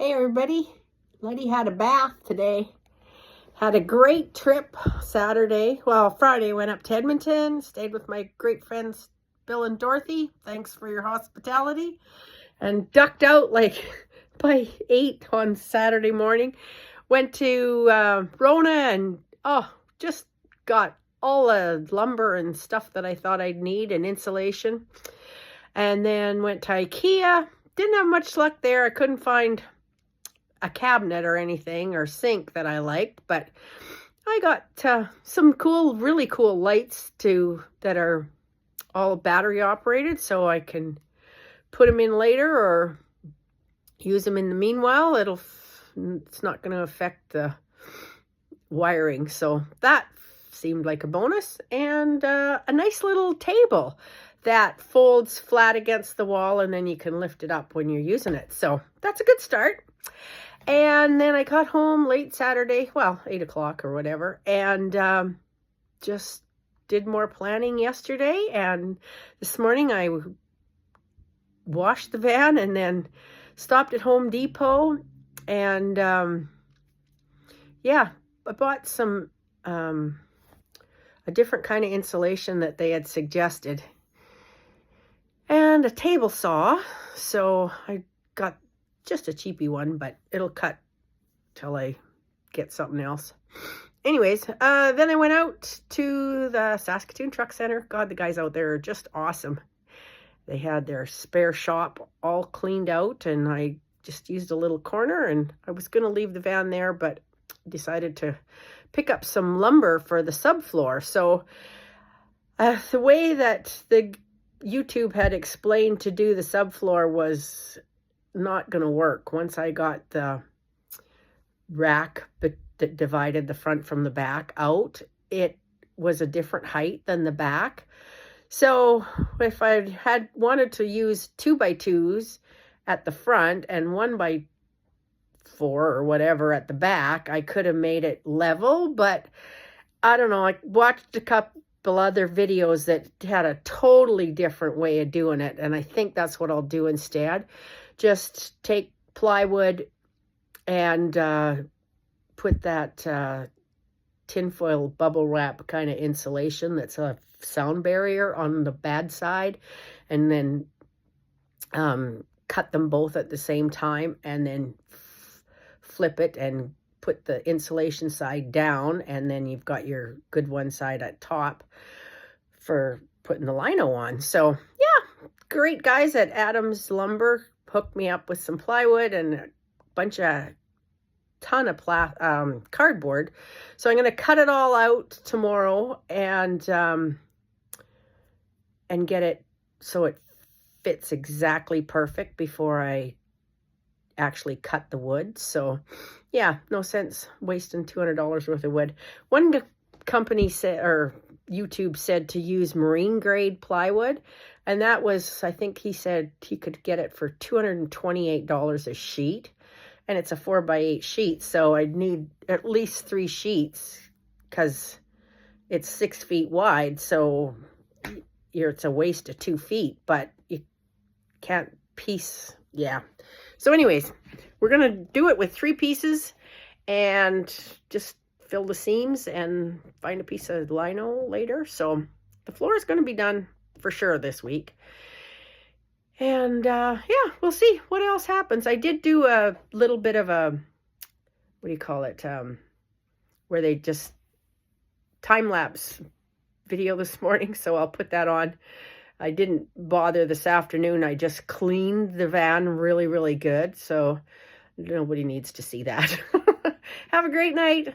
Hey everybody, Letty had a bath today. Had a great trip Saturday. Well, Friday went up to Edmonton, stayed with my great friends Bill and Dorothy. Thanks for your hospitality. And ducked out like by 8 on Saturday morning. Went to Rona and just got all the lumber and stuff that I thought I'd need and insulation. And then went to IKEA. Didn't have much luck there. I couldn't find a cabinet or anything or sink that I liked, but I got some really cool lights that are all battery operated, so I can put them in later or use them in the meanwhile. It's not going to affect the wiring, so that seemed like a bonus. And a nice little table that folds flat against the wall, and then you can lift it up when you're using it. So that's a good start. And then I got home late Saturday, well, 8 o'clock or whatever, and just did more planning yesterday. And this morning I washed the van and then stopped at Home Depot. And yeah, I bought some a different kind of insulation that they had suggested, and a table saw. So I got just a cheapy one, but it'll cut till I get something else. Anyways, then I went out to the Saskatoon Truck Center. God, the guys out there are just awesome. They had their spare shop all cleaned out, and I just used a little corner, and I was going to leave the van there, but decided to pick up some lumber for the subfloor. So the way that the YouTube had explained to do the subfloor was not going to work. Once I got the rack that divided the front from the back out, it was a different height than the back. So if I had wanted to use 2x2s at the front and 1x4 or whatever at the back, I could have made it level, but I don't know. I watched a couple other videos that had a totally different way of doing it, and I think that's what I'll do instead. Just take plywood and put that tinfoil bubble wrap kind of insulation that's a sound barrier on the bad side, and then cut them both at the same time, and then flip it and put the insulation side down, and then you've got your good one side at top for putting the lino on. So yeah, great guys at Adams Lumber hooked me up with some plywood and a ton of cardboard. So I'm going to cut it all out tomorrow and get it so it fits exactly perfect before I actually cut the wood. So yeah, no sense wasting $200 worth of wood. One company said, or YouTube said, to use marine grade plywood, and that was, I think he said he could get it for $228 a sheet, and it's a 4x8 sheet, so I'd need at least 3 sheets because it's 6 feet wide, so it's a waste of 2 feet, but you can't piece. Yeah. So anyways, we're going to do it with 3 pieces and just fill the seams and find a piece of lino later. So the floor is going to be done for sure this week. And yeah, we'll see what else happens. I did do a little bit of a, what do you call it, where they just time-lapse video this morning, so I'll put that on. I didn't bother this afternoon. I just cleaned the van really, really good, so nobody needs to see that. Have a great night.